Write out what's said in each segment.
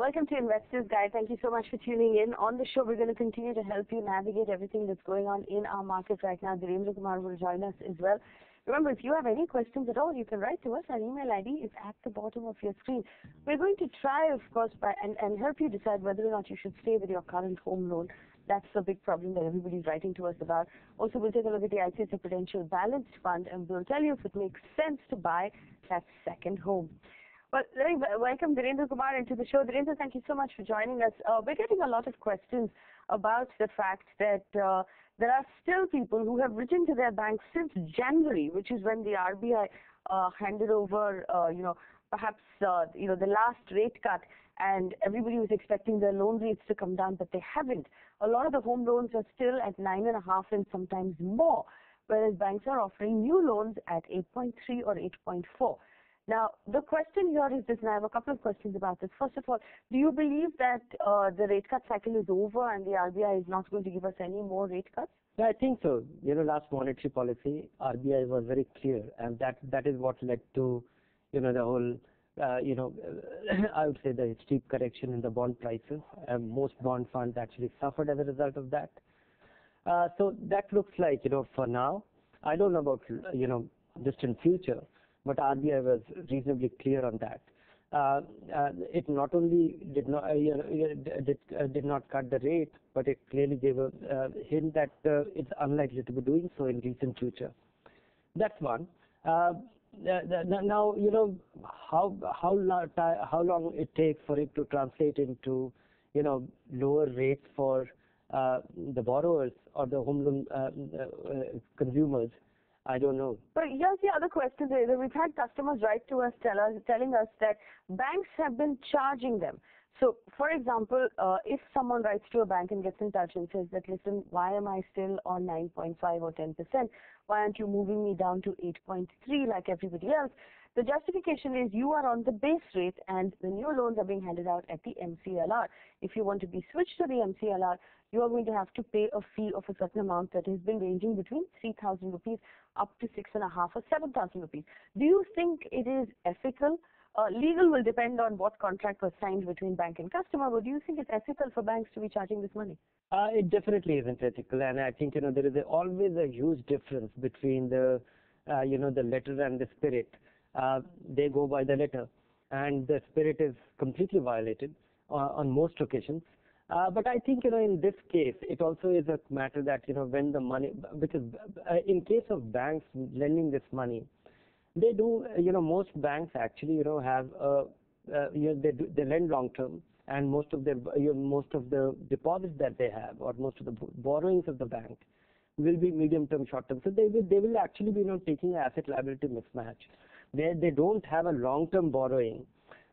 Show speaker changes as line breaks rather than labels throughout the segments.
Welcome to Investors Guide. Thank you so much for tuning in. On the show, we're going to continue to help you navigate everything that's going on in our market right now. Dhirendra Kumar will join us as well. Remember, if you have any questions at all, you can write to us. Our email ID is at the bottom of your screen. We're going to try, of course, and help you decide whether or not you should stay with your current home loan. That's the big problem that everybody's writing to us about. Also, we'll take a look at the ICICI Prudential Balanced Fund, and we'll tell you if it makes sense to buy that second home. Well, let me welcome Dhirendra Kumar into the show. Dhirendra, thank you so much for joining us. We're getting a lot of questions about the fact that there are still people who have written to their banks since January, which is when the RBI handed over, perhaps, the last rate cut, and everybody was expecting their loan rates to come down, but they haven't. A lot of the home loans are still at 9.5% and sometimes more, whereas banks are offering new loans at 8.3 or 8.4. Now, the question here is this, and I have a couple of questions about this. First of all, do you believe that the rate cut cycle is over and the RBI is not going to give us any more rate cuts?
Yeah, I think so. Last monetary policy, RBI was very clear, and that is what led to, the whole, I would say the steep correction in the bond prices. Most bond funds actually suffered as a result of that. So that looks like, for now, I don't know about, distant future, but RBI was reasonably clear on that. It not only did not cut the rate, but it clearly gave a hint that it's unlikely to be doing so in recent future. That's one. Now, how long it takes for it to translate into, lower rates for the borrowers or the home loan consumers, I don't know.
But here's the other question. We've had customers write to us telling us that banks have been charging them. So, for example, if someone writes to a bank and gets in touch and says that, listen, why am I still on 9.5 or 10%? Why aren't you moving me down to 8.3 like everybody else? The justification is you are on the base rate and the new loans are being handed out at the MCLR. If you want to be switched to the MCLR, you are going to have to pay a fee of a certain amount that has been ranging between 3,000 rupees up to 6.5 or 7,000 rupees. Do you think it is ethical? Legal will depend on what contract was signed between bank and customer, but do you think it's ethical for banks to be charging this money?
It definitely isn't ethical, and I think, there is always a huge difference between the, the letter and the spirit. They go by the letter, and the spirit is completely violated on most occasions. But I think, in this case, it also is a matter that, when the money, because in case of banks lending this money, they do, most banks actually, have, they lend long term, and most of the deposits that they have, or most of the borrowings of the bank, will be medium term, short term. So they will actually be, taking an asset liability mismatch, where they don't have a long term borrowing,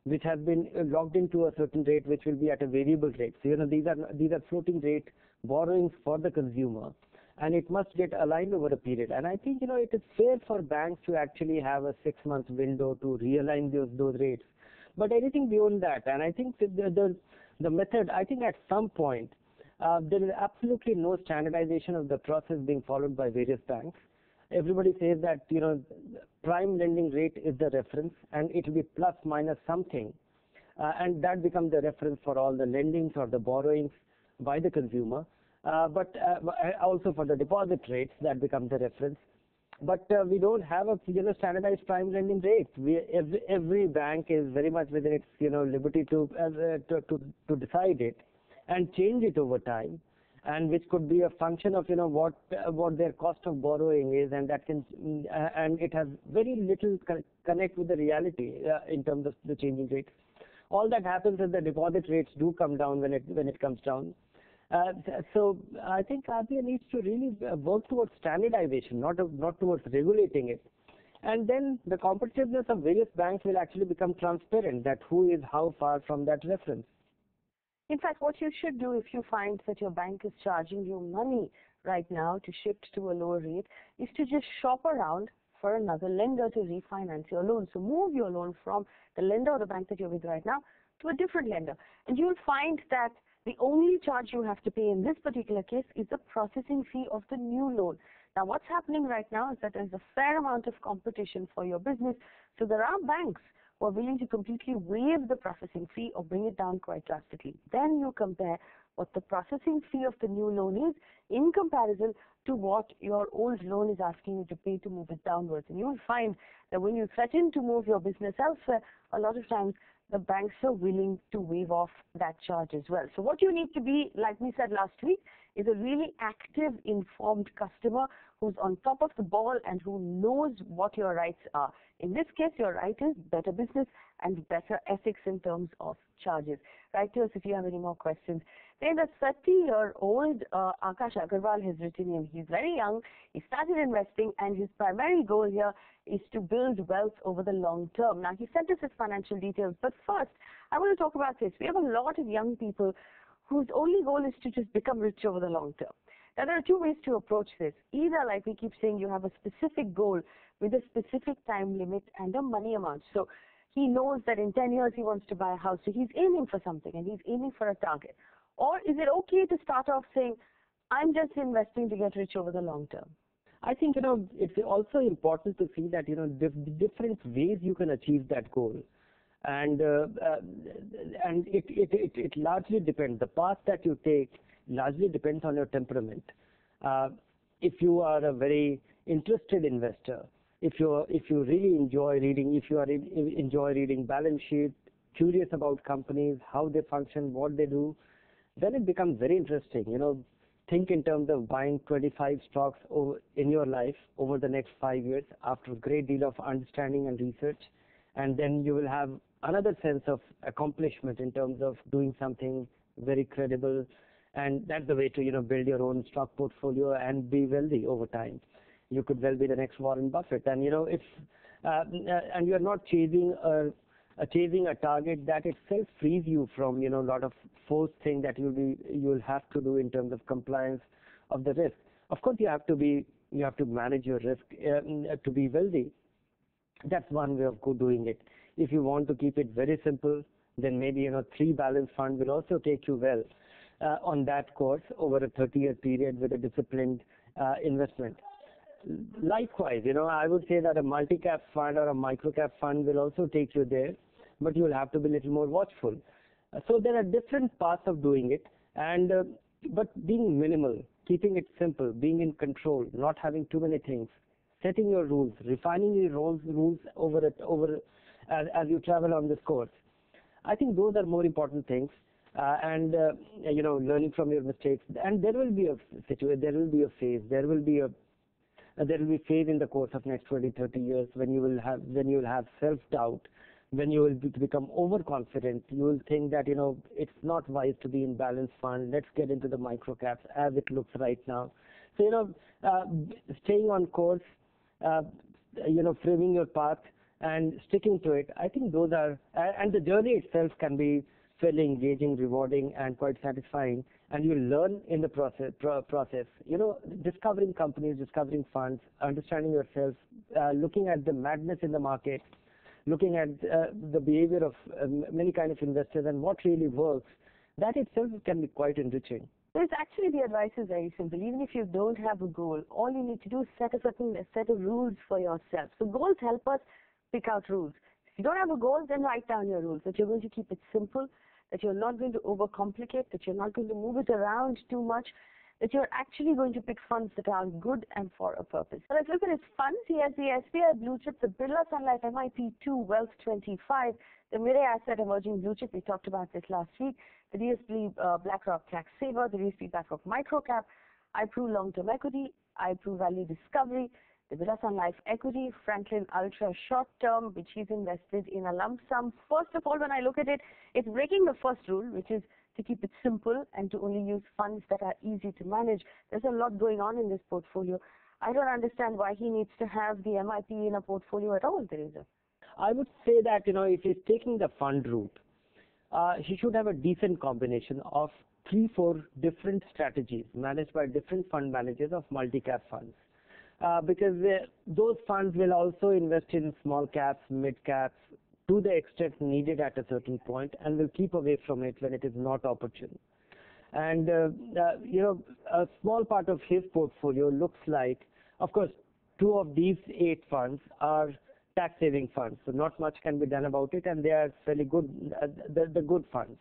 which has been locked into a certain rate, which will be at a variable rate. So, these are floating rate borrowings for the consumer, and it must get aligned over a period. And I think, it is fair for banks to actually have a 6-month window to realign those rates. But anything beyond that, and I think the method, I think at some point, there is absolutely no standardization of the process being followed by various banks. Everybody says that, prime lending rate is the reference, and it will be plus minus something. And that becomes the reference for all the lendings or the borrowings by the consumer. But also for the deposit rates, that becomes the reference. But we don't have a standardized prime lending rate. Every bank is very much within its liberty to decide it and change it over time, and which could be a function of what their cost of borrowing is, and that can and it has very little connect with the reality in terms of the changing rates. All that happens is the deposit rates do come down when it comes down. So I think RBI needs to really work towards standardization, not towards regulating it. And then the competitiveness of various banks will actually become transparent, that who is how far from that reference.
In fact, what you should do if you find that your bank is charging you money right now to shift to a lower rate is to just shop around for another lender to refinance your loan. So move your loan from the lender or the bank that you're with right now to a different lender. And you'll find that the only charge you have to pay in this particular case is the processing fee of the new loan. Now, what's happening right now is that there's a fair amount of competition for your business. So there are banks who are willing to completely waive the processing fee or bring it down quite drastically. Then you compare what the processing fee of the new loan is in comparison to what your old loan is asking you to pay to move it downwards. And you will find that when you threaten to move your business elsewhere, a lot of times the banks are willing to waive off that charge as well. So what you need to be, like we said last week, is a really active, informed customer who's on top of the ball and who knows what your rights are. In this case, your right is better business and better ethics in terms of charges. Write to us if you have any more questions. Then the 30-year-old Akash Agarwal has written in. He's very young. He started investing, and his primary goal here is to build wealth over the long term. Now, he sent us his financial details, but first, I want to talk about this. We have a lot of young people whose only goal is to just become rich over the long term. Now, there are two ways to approach this. Either, like we keep saying, you have a specific goal with a specific time limit and a money amount. So he knows that in 10 years he wants to buy a house, so he's aiming for something and he's aiming for a target. Or is it okay to start off saying, I'm just investing to get rich over the long term?
I think, it's also important to see that, different ways you can achieve that goal. And it largely depends. The path that you take largely depends on your temperament. If you are a very interested investor, if you really enjoy reading, enjoy reading balance sheets, curious about companies, how they function, what they do, then it becomes very interesting. Think in terms of buying 25 stocks in your life over the next 5 years after a great deal of understanding and research, and then you will have another sense of accomplishment in terms of doing something very credible, and that's the way to build your own stock portfolio and be wealthy over time. You could well be the next Warren Buffett, and if and you are not chasing a target that itself frees you from a lot of forced thing that you'll have to do in terms of compliance of the risk. Of course, you have to manage your risk to be wealthy. That's one way of doing it. If you want to keep it very simple, then maybe 3 balance fund will also take you well on that course over a 30-year period with a disciplined investment. Likewise, I would say that a multi-cap fund or a micro-cap fund will also take you there, but you will have to be a little more watchful. So there are different paths of doing it, and but being minimal, keeping it simple, being in control, not having too many things, setting your rules, refining your rules as you travel on this course. I think those are more important things, and learning from your mistakes. And there will be a phase, there will be phase in the course of next 20, 30 years when you will have self-doubt, when you will become overconfident. You will think that it's not wise to be in balanced fund. Let's get into the micro caps as it looks right now. So staying on course, framing your path and sticking to it. I think those are, and the journey itself can be fairly engaging, rewarding, and quite satisfying. And you learn in the process. Discovering companies, discovering funds, understanding yourself, looking at the madness in the market, looking at the behavior of many kind of investors and what really works. That itself can be quite enriching.
There's actually, the advice is very simple. Even if you don't have a goal, all you need to do is set of rules for yourself. So goals help us pick out rules. If you don't have a goal, then write down your rules, that you're going to keep it simple, that you're not going to overcomplicate, that you're not going to move it around too much, that you're actually going to pick funds that are good and for a purpose. So let's look at his funds. He has the SBI Blue Chip, the Birla Sun Life MIP2 Wealth 25, the Mirae Asset Emerging Blue Chip. We talked about this last week. The DSP BlackRock Tax Saver, the DSP BlackRock Microcap, iPru Long Term Equity, iPru Value Discovery, the Birla Sun Life Equity, Franklin Ultra Short Term, which he's invested in a lump sum. First of all, when I look at it, it's breaking the first rule, which is to keep it simple and to only use funds that are easy to manage. There's a lot going on in this portfolio. I don't understand why he needs to have the MIP in a portfolio at all, Dhirendra.
I would say that, if he's taking the fund route, he should have a decent combination of 3-4 different strategies managed by different fund managers of multi-cap funds. Because those funds will also invest in small caps, mid caps, to the extent needed at a certain point, and will keep away from it when it is not opportune. And a small part of his portfolio looks like, of course, 2 of these 8 funds are tax saving funds. So not much can be done about it, and they are fairly good, the good funds.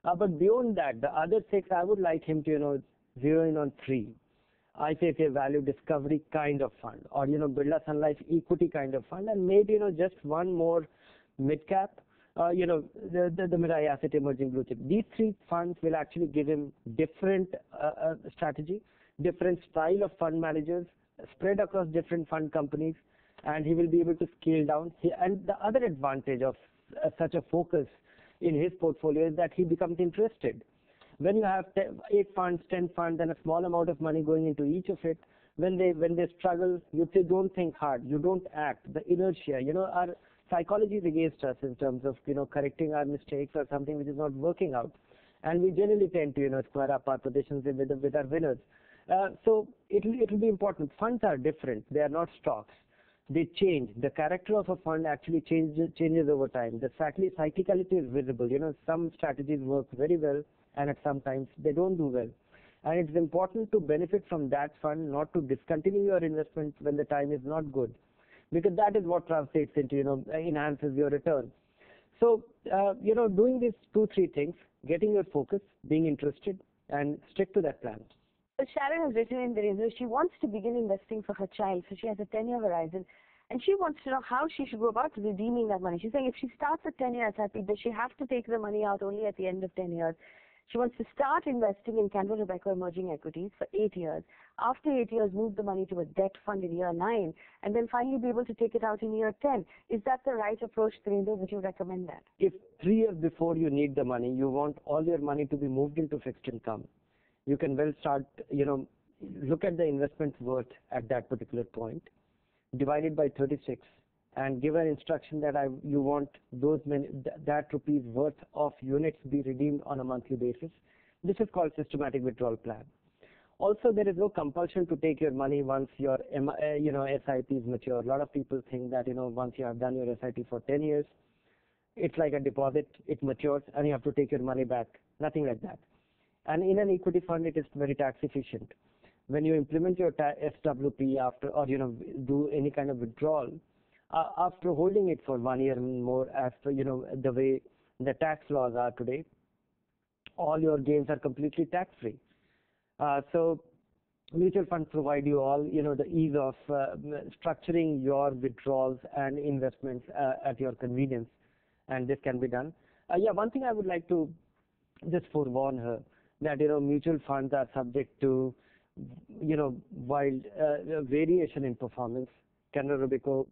But beyond that, the other 6, I would like him to, zero in on 3. ICICI Value Discovery kind of fund, or, Birla Sun Life Equity kind of fund, and maybe, just one more mid-cap, the Mid Asset Emerging Blue Chip. These 3 funds will actually give him different strategy, different style of fund managers, spread across different fund companies, and he will be able to scale down. And the other advantage of such a focus in his portfolio is that he becomes interested. When you have 8 funds, 10 funds, and a small amount of money going into each of it, when they struggle, you say, don't think hard, you don't act. The inertia, our psychology is against us in terms of, correcting our mistakes or something which is not working out. And we generally tend to, square up our positions with our winners. So it'll be important. Funds are different. They are not stocks. They change. The character of a fund actually changes over time. The cyclicality is visible. Some strategies work very well, and at some times they don't do well. And it's important to benefit from that fund, not to discontinue your investment when the time is not good, because that is what translates into, enhances your return. So, doing these 2-3 things, getting your focus, being interested, and stick to that plan.
Well, Sharon has written in Dhirendra, she wants to begin investing for her child, so she has a 10-year horizon, and she wants to know how she should go about redeeming that money. She's saying if she starts at 10 years happy, does she have to take the money out only at the end of 10 years? She wants to start investing in Canva Rebecca Emerging Equities for 8 years. After 8 years, move the money to a debt fund in year 9, and then finally be able to take it out in year 10. Is that the right approach, Dhirendra? Would you recommend that?
If 3 years before you need the money, you want all your money to be moved into fixed income, you can well start, look at the investment's worth at that particular point, divide it by 36, and give an instruction that you want that rupees worth of units be redeemed on a monthly basis. This is called systematic withdrawal plan. Also, there is no compulsion to take your money once your SIP is mature. A lot of people think that once you have done your SIP for 10 years, it's like a deposit, it matures, and you have to take your money back. Nothing like that. And in an equity fund, it is very tax efficient. When you implement your SWP after, or do any kind of withdrawal, after holding it for 1 year and more, as per the way the tax laws are today, all your gains are completely tax free. So mutual funds provide you all the ease of structuring your withdrawals and investments at your convenience, and this can be done. One thing I would like to just forewarn her, that mutual funds are subject to wild variation in performance. Canara Robeco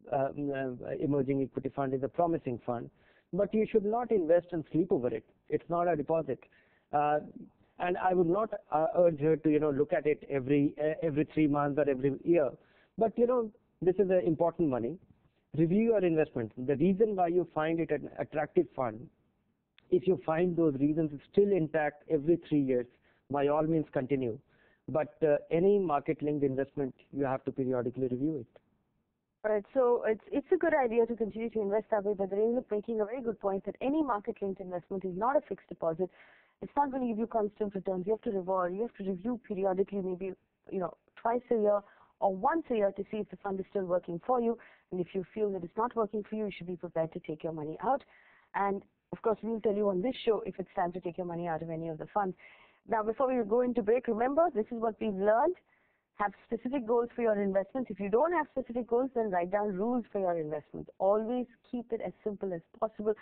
Emerging Equity Fund is a promising fund, but you should not invest and sleep over it. It's not a deposit, and I would not urge her to look at it every 3 months or every year. But this is an important money. Review your investment. The reason why you find it an attractive fund, if you find those reasons still intact every 3 years, by all means continue. But any market-linked investment, you have to periodically review it.
All right, so it's a good idea to continue to invest that way, but Dhirendra is making a very good point that any market-linked investment is not a fixed deposit. It's not going to give you constant returns. You have to review periodically, maybe twice a year or once a year, to see if the fund is still working for you. And if you feel that it's not working for you, you should be prepared to take your money out. And of course, we'll tell you on this show if it's time to take your money out of any of the funds. Now, before we go into break, remember, this is what we've learned. Have specific goals for your investments. If you don't have specific goals, then write down rules for your investments. Always keep it as simple as possible.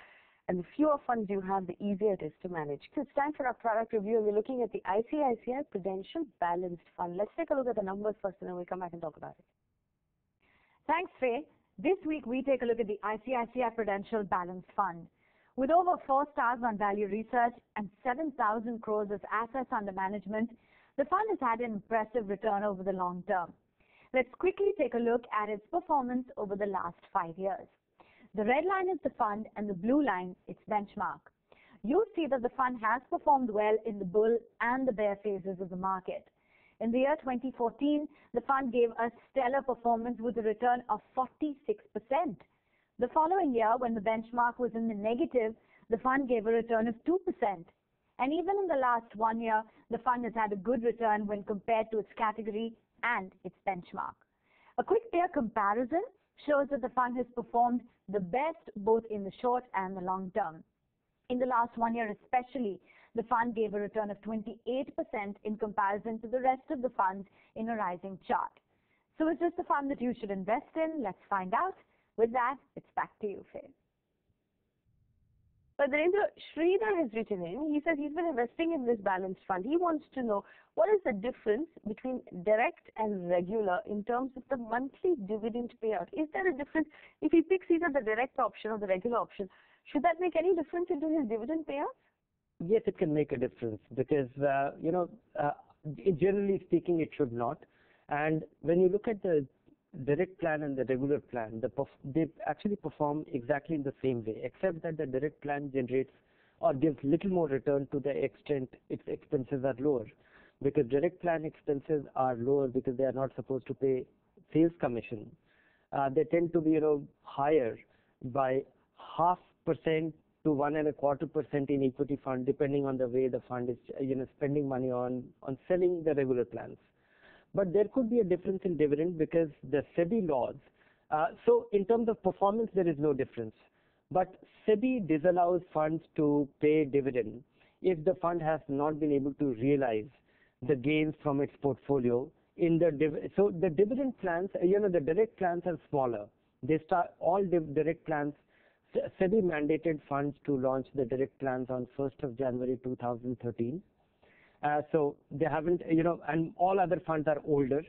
And the fewer funds you have, the easier it is to manage. So it's time for our product review. We're looking at the ICICI Prudential Balanced Fund. Let's take a look at the numbers first, and then we'll come back and talk about it.
Thanks, Faye. This week, we take a look at the ICICI Prudential Balanced Fund. With over 4 stars on value research and 7,000 crores of assets under management, the fund has had an impressive return over the long term. Let's quickly take a look at its performance over the last 5 years. The red line is the fund and the blue line its benchmark. You'll see that the fund has performed well in the bull and the bear phases of the market. In the year 2014, the fund gave a stellar performance with a return of 46%. The following year, when the benchmark was in the negative, the fund gave a return of 2%. And even in the last 1 year, the fund has had a good return when compared to its category and its benchmark. A quick peer comparison, shows that the fund has performed the best both in the short and the long term. In the last 1 year especially, the fund gave a return of 28% in comparison to the rest of the funds in a rising chart. So is this the fund that you should invest in? Let's find out. With that, it's back to you, Faye.
But Dhirendra, Sridhar has written in. He says he's been investing in this balanced fund. He wants to know what is the difference between direct and regular in terms of the monthly dividend payout. Is there a difference if he picks either the direct option or the regular option? Should that make any difference into his dividend payout?
Yes, it can make a difference because, generally speaking, it should not. And when you look at the direct plan and the regular plan, they actually perform exactly in the same way, except that the direct plan generates or gives little more return to the extent its expenses are lower. Because direct plan expenses are lower because they are not supposed to pay sales commission. They tend to be, higher by 0.5% to 1.25% in equity fund, depending on the way the fund is, spending money on selling the regular plans. But there could be a difference in dividend because the SEBI laws, so in terms of performance, there is no difference. But SEBI disallows funds to pay dividend if the fund has not been able to realize the gains from its portfolio in the so the dividend plans, the direct plans are smaller. They start all direct plans. SEBI mandated funds to launch the direct plans on 1st of January 2013. So they haven't, and all other funds are older.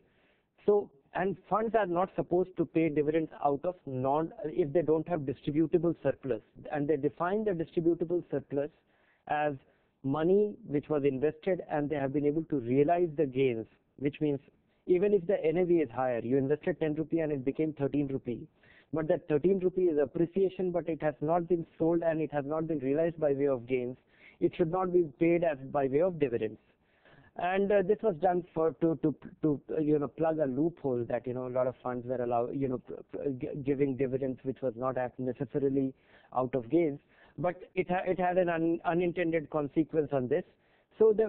So, and funds are not supposed to pay dividends out of if they don't have distributable surplus. And they define the distributable surplus as money which was invested and they have been able to realize the gains, which means even if the NAV is higher, you invested 10 rupee and it became 13 rupee. But that 13 rupee is appreciation, but it has not been sold and it has not been realized by way of gains. It should not be paid as by way of dividends. And this was done to plug a loophole that a lot of funds were allowed giving dividends which was not necessarily out of gains, but it had an unintended consequence on this. So the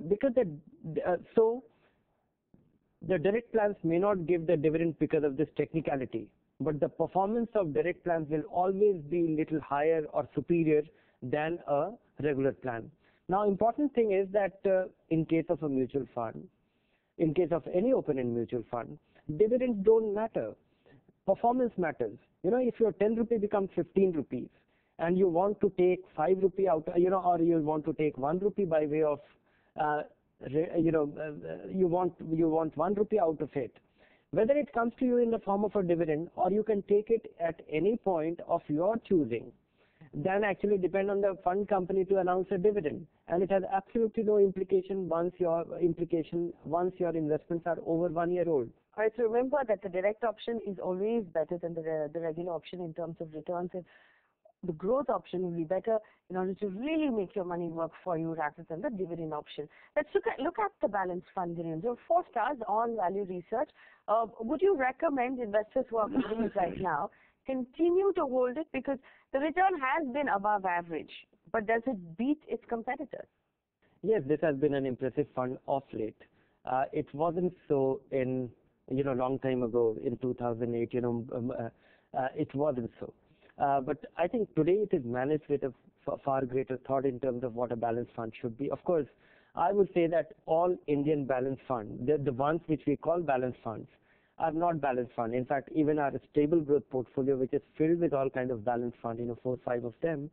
direct plans may not give the dividend because of this technicality, but the performance of direct plans will always be little higher or superior than a regular plan. Now, important thing is that in case of a mutual fund, in case of any open-end mutual fund, dividends don't matter. Performance matters. If your 10 rupee becomes 15 rupees and you want to take 5 rupee out, or you want to take 1 rupee by way of, you want 1 rupee out of it. Whether it comes to you in the form of a dividend or you can take it at any point of your choosing, then actually depend on the fund company to announce a dividend, and it has absolutely no implication once your investments are over 1 year old.
All right, so remember that the direct option is always better than the regular option in terms of returns, and the growth option will be better in order to really make your money work for you rather than the dividend option. Let's look at the balanced fund, Dhirendra. 4 stars on value research. Would you recommend investors who are holding it right now continue to hold it because the return has been above average, but does it beat its competitors?
Yes, this has been an impressive fund of late. It wasn't so in long time ago in 2008. It wasn't so. But I think today it is managed with a far greater thought in terms of what a balanced fund should be. Of course, I would say that all Indian balanced funds, the ones which we call balanced funds, are not balanced fund. In fact, even our stable growth portfolio, which is filled with all kind of balanced fund, 4 or 5 of them,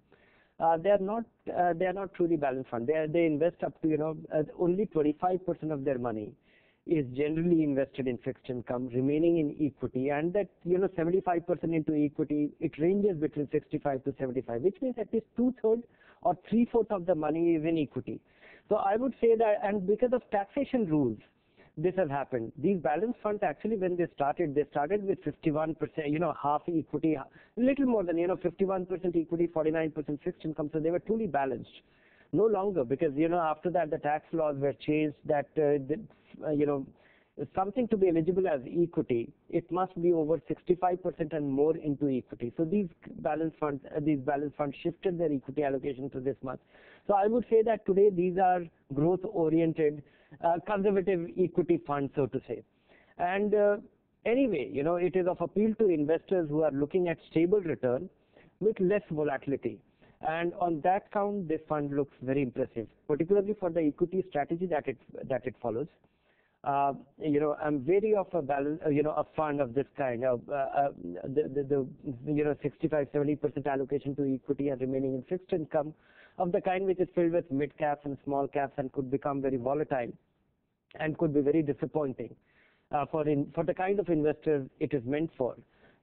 they are not truly balanced fund. They invest up to only 25% of their money is generally invested in fixed income, remaining in equity, and that 75% into equity. It ranges between 65 to 75, which means at least 2/3 or 3/4 of the money is in equity. So I would say that, and because of taxation rules, this has happened. These balanced funds actually, when they started with 51%, half equity, little more than 51% equity, 49% fixed income. So they were truly balanced. No longer, because after that the tax laws were changed that something to be eligible as equity, it must be over 65% and more into equity. So these balanced funds shifted their equity allocation to this much. So I would say that today these are growth-oriented, conservative equity funds, so to say. And Anyway, it is of appeal to investors who are looking at stable return with less volatility. And on that count, this fund looks very impressive, particularly for the equity strategy that it follows. I'm wary of a fund of this kind, the 65-70% allocation to equity and remaining in fixed income, of the kind which is filled with mid caps and small caps and could become very volatile and could be very disappointing for the kind of investors it is meant for.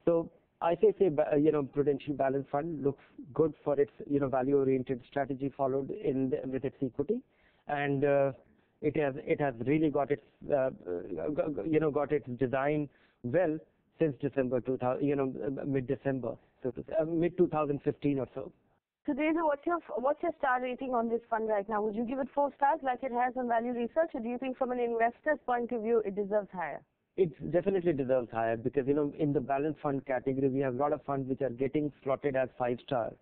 So ICICI, Prudential Balanced Fund looks good for its, value-oriented strategy followed with its equity, and it has really got its, got its design well since December 2000, mid-December, so mid 2015 or so.
So, Dhirendra, what's your star rating on this fund right now? Would you give it 4 stars like it has on Value Research, or do you think from an investor's point of view it deserves higher?
It definitely deserves higher because, in the balanced fund category, we have a lot of funds which are getting slotted as 5-star,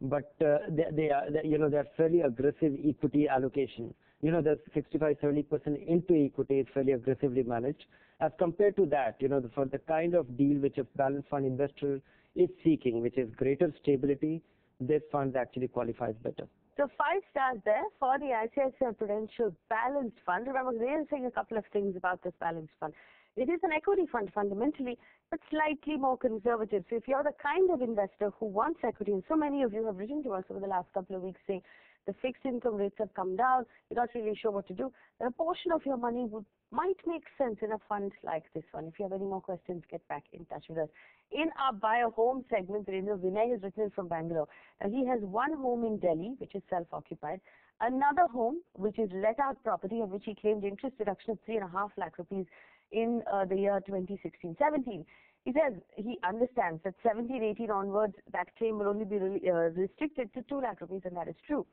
but they're fairly aggressive equity allocation. The 65-70% into equity is fairly aggressively managed. As compared to that, for the kind of deal which a balanced fund investor is seeking, which is greater stability, this fund actually qualifies better.
So 5 stars there for the ICICI Prudential Balanced Fund. Remember, they are saying a couple of things about this balanced fund. It is an equity fund fundamentally, but slightly more conservative. So if you're the kind of investor who wants equity, and so many of you have written to us over the last couple of weeks saying the fixed income rates have come down, you're not really sure what to do, then a portion of your money might make sense in a fund like this one. If you have any more questions, get back in touch with us. In our Buy a Home segment, Vinay has written from Bangalore. Now, he has one home in Delhi, which is self-occupied, another home, which is let-out property, of which he claimed interest deduction of 3.5 lakh rupees in the year 2016-17. He says he understands that 17-18 onwards, that claim will only be restricted to 2 lakh rupees, and that is true.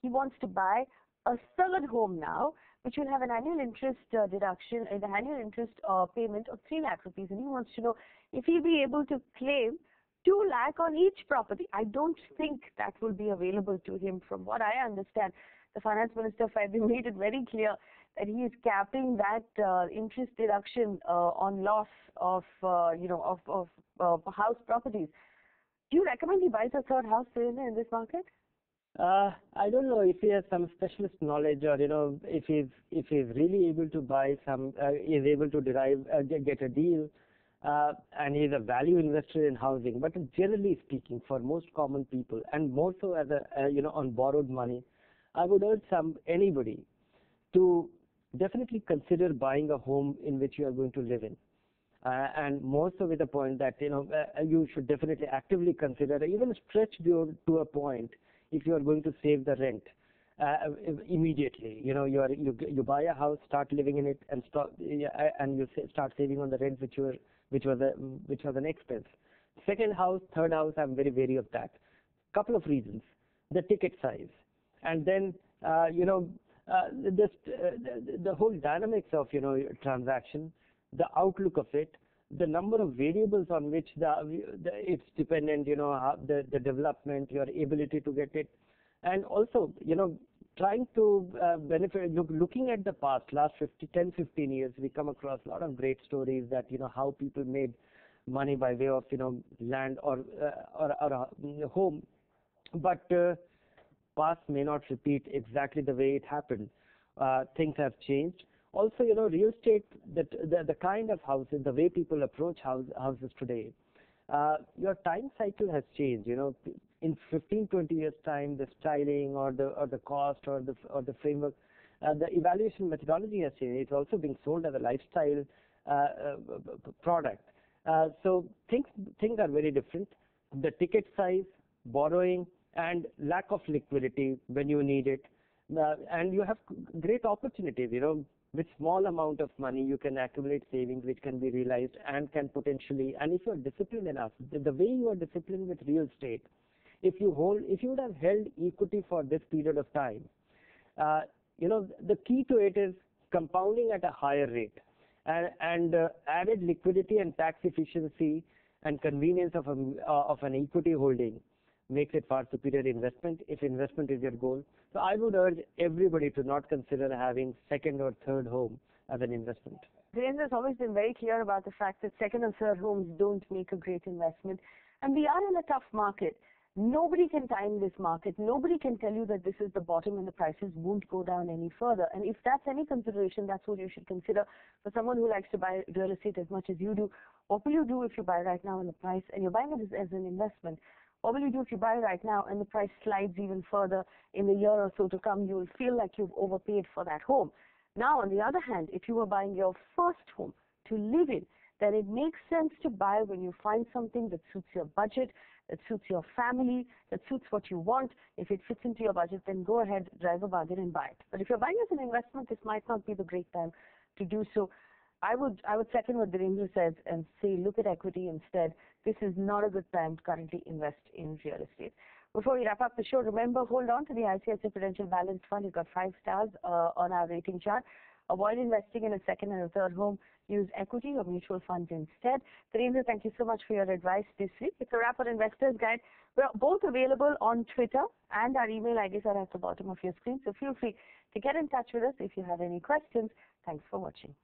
He wants to buy a third home now, which will have an annual interest deduction and the annual interest payment of 3 lakh rupees, and he wants to know if he'll be able to claim 2 lakh on each property. I don't think that will be available to him. From what I understand, the finance minister made it very clear that he is capping that interest deduction on loss of house properties. Do you recommend he buys a third house in this market?
I don't know if he has some specialist knowledge, or if he's really able to buy some, is able to get a deal, and he's a value investor in housing. But generally speaking, for most common people, and more so as on borrowed money, I would urge anybody to definitely consider buying a home in which you are going to live in. And more so with the point that, you should definitely actively consider, even stretch to a point, if you are going to save the rent immediately. You buy a house, start living in it, and you start saving on the rent, which was an expense. Second house, third house, I'm very wary of that. Couple of reasons: the ticket size, and then the whole dynamics of transaction, the outlook of it, the number of variables on which it's dependent, the development, your ability to get it, and also trying to benefit. Looking at the past, last 10-15 years, we come across a lot of great stories that how people made money by way of land or a home, but past may not repeat exactly the way it happened. Things have changed. Also, real estate, the kind of houses, the way people approach houses today, your time cycle has changed. In 15-20 years time, the styling or the cost or the framework, the evaluation methodology has changed. It's also being sold as a lifestyle product. So things are very different. The ticket size, borrowing, and lack of liquidity when you need it, and you have great opportunities. With small amount of money, you can accumulate savings which can be realized and can potentially, and if you are disciplined enough, the way you are disciplined with real estate, if you would have held equity for this period of time, the key to it is compounding at a higher rate, and added liquidity and tax efficiency and convenience of an equity holding makes it far superior investment if investment is your goal. So I would urge everybody to not consider having second or third home as an investment.
Dhirendra has always been very clear about the fact that second or third homes don't make a great investment. And we are in a tough market. Nobody can time this market. Nobody can tell you that this is the bottom and the prices won't go down any further. And if that's any consideration, that's what you should consider for someone who likes to buy real estate as much as you do. What will you do if you buy right now in the price and you're buying it as an investment? What will you do if you buy right now and the price slides even further in the year or so to come? You will feel like you've overpaid for that home. Now, on the other hand, if you were buying your first home to live in, then it makes sense to buy when you find something that suits your budget, that suits your family, that suits what you want. If it fits into your budget, then go ahead, drive a bargain and buy it. But if you're buying as an investment, this might not be the great time to do so. I would second what Dhirendra says and say look at equity instead. This is not a good time to currently invest in real estate. Before we wrap up the show, remember, hold on to the ICICI Prudential Balanced Fund. You've got 5 stars on our rating chart. Avoid investing in a second and a third home. Use equity or mutual funds instead. Dhirendra, thank you so much for your advice this week. It's a wrap on Investors Guide. We're both available on Twitter, and our email IDs are at the bottom of your screen. So feel free to get in touch with us if you have any questions. Thanks for watching.